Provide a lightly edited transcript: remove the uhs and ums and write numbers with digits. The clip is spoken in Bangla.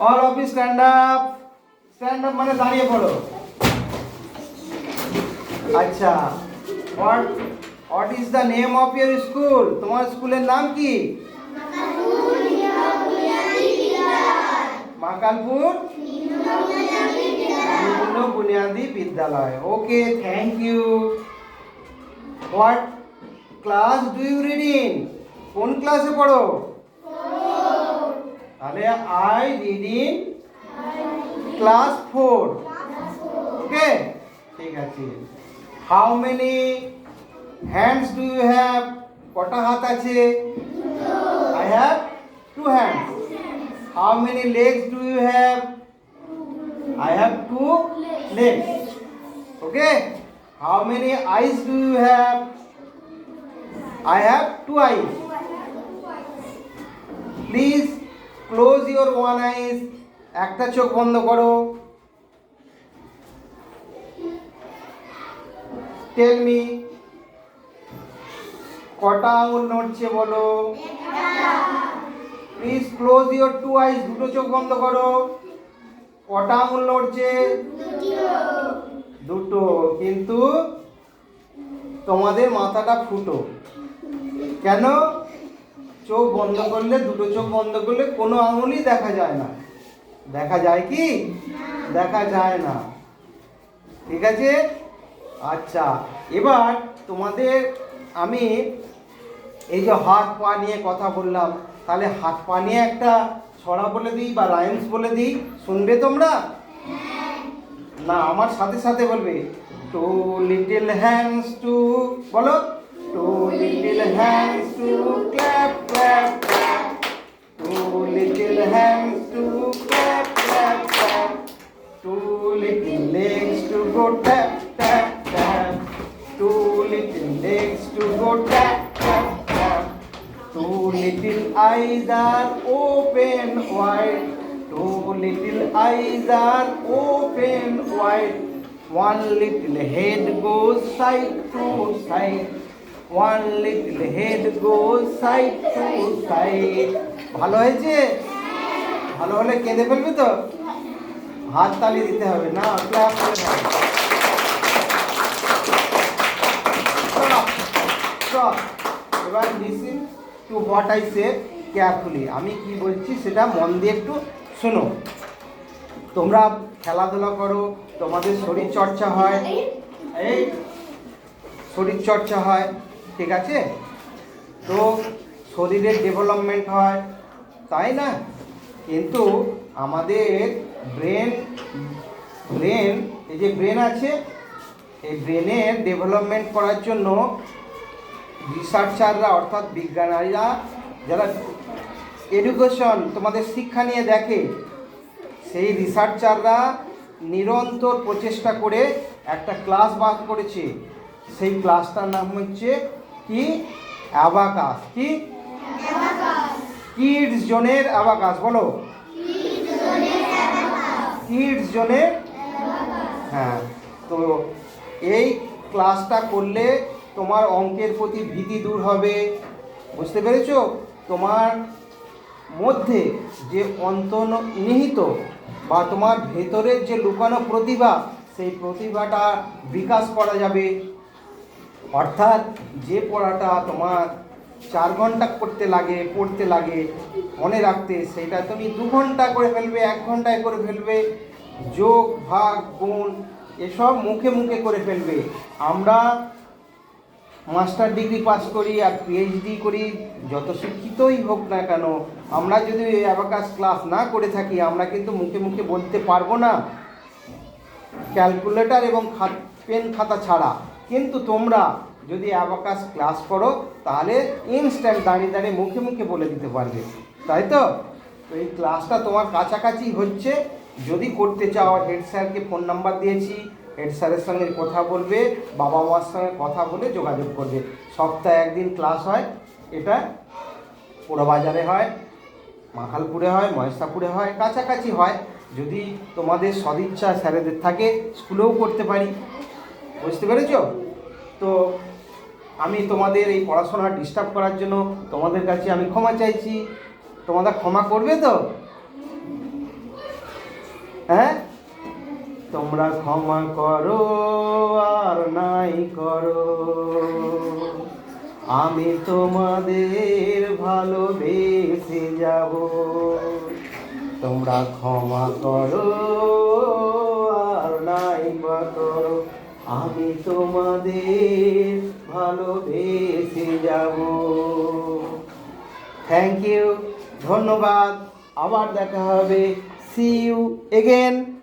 All of you stand up. Stand up মানে দাঁড়িয়ে পড়ো। আচ্ছা, what what is the name of your school? তোমার স্কুলের নাম কি? মাকালপুর নিম্ন বুনিয়াদী বিদ্যালয়। Okay, thank you. What class do you read in? কোন ক্লাসে পড়ো? তাহলে I read in class 4। Okay, ঠিক আছে। How many hands do you have? কটা হাত আছে? I have 2 hands. How many legs do you have? I have 2 legs. Okay. How many eyes do you have? I have 2 eyes. Please close your one eyes. একটা চোখ বন্ধ করো। Tell me, কটা আঙুল নড়ছে বলো? Please close your 2 eyes. দুটো চোখ বন্ধ করো। কটা আঙুল নড়ছে? দুটো। কিন্তু তোমাদের মাথাটা ফুটো। কেন? চোখ বন্ধ করলে, দুটো চোখ বন্ধ করলে কোনো আঙুলই দেখা যায় না। দেখা যায় কি? দেখা যায় না। ঠিক আছে? আচ্ছা, এবার তোমাদের আমি এই যে হাত পা নিয়ে কথা বললাম, তাহলে হাত পা নিয়ে একটা ছড়া বলে দিই বা রাইমস বলে দিই, শুনবে তোমরা? না, আমার সাথে সাথে বলবে। টু লিটল হ্যান্ডস টু, বলো। Two little hands to clap clap clap. Two little hands to clap clap clap. Two little legs to go tap tap tap. Two little legs to go tap tap tap. Two little eyes are open wide. Two little eyes are open wide. One little head goes side to side. One little head goes side to side. ভালো হয়েছে? ভালো হলে কেঁদে ফেলবে তো? হাত তালি দিতে হবে না, ক্ল্যাপ করে হবে। Stop. এবার listen to what I say carefully. আমি কি বলছি সেটা মন দিয়ে একটু শোনো। তোমরা খেলাধুলা করো, তোমাদের শরীর চর্চা হয়, এই শরীর চর্চা হয়, ঠিক আছে? তো শরীরের ডেভেলপমেন্ট হয়, তাই না? কিন্তু আমাদের ব্রেন এই যে ব্রেন আছে, এই ব্রেনের ডেভেলপমেন্ট করার জন্য রিসার্চাররা অর্থাৎ বিজ্ঞানীরা যারা এডুকেশন তোমাদের শিক্ষা নিয়ে দেখে, সেই রিসার্চাররা নিরন্তর প্রচেষ্টা করে একটা ক্লাস বার করেছে। সেই ক্লাসটার নাম হচ্ছে কি? অ্যাবাকাস। কি? কিডস জোনের অ্যাবাকাস। বলো, কিডস জোনের। হ্যাঁ, তো এই ক্লাসটা করলে তোমার অঙ্কের প্রতি ভীতি দূর হবে। বুঝতে পেরেছো? তোমার মধ্যে যে অন্তর্নিহিত বা তোমার ভেতরের যে লুকানো প্রতিভা, সেই প্রতিভাটা বিকাশ করা যাবে। অর্থাৎ যে পড়াটা তোমার 4 ঘন্টা পড়তে লাগে মনে রাখতে, সেটা তুমি 2 ঘন্টা করে ফেলবে, 1 ঘন্টায় করে ফেলবে। যোগ ভাগ গুণ এসব মুখে মুখে করে ফেলবে। আমরা মাস্টার ডিগ্রি পাস করি আর পিএইচডি করি, যত শিক্ষিতই হোক না কেন, আমরা যদি অ্যাবাকাস ক্লাস না করে থাকি, আমরা কিন্তু মুখে মুখে বলতে পারবো না, ক্যালকুলেটর এবং পেন খাতা ছাড়া। কিন্তু তোমরা যদি অ্যাবাকাস ক্লাস করো, তাহলে ইনস্ট্যান্ট দাঁড়িয়ে দাঁড়িয়ে মুখে মুখে বলে দিতে পারবে, তাই তো? তো এই ক্লাসটা তোমার কাছাকাছি হচ্ছে। যদি করতে চাও, হেড স্যারকে ফোন নাম্বার দিয়েছি, হেড স্যারের সঙ্গে কথা বলবে, বাবা মার সঙ্গে কথা বলে যোগাযোগ করবে। সপ্তাহে 1 দিন ক্লাস হয়। এটা পোড়াবাজারে হয়, মাখালপুরে হয়, মহেশাপুরে হয়, কাছাকাছি হয়। যদি তোমাদের সদিচ্ছা স্যারেদের থাকে, স্কুলেও করতে পারি। বুঝতে পেরেছো? তো আমি তোমাদের এই পড়াশোনা ডিস্টার্ব করার জন্য তোমাদের কাছে আমি ক্ষমা চাইছি। তোমরা ক্ষমা করবে তো? হ্যাঁ, তোমরা ক্ষমা করো আর নাই করো, আমি তোমাদের ভালোবেসে যাব। তোমরা ক্ষমা করো আর নাই বা করো, আমি তোমাদের ভালোবেসে যাব। থ্যাংক ইউ, ধন্যবাদ, আবার দেখা হবে। See you again.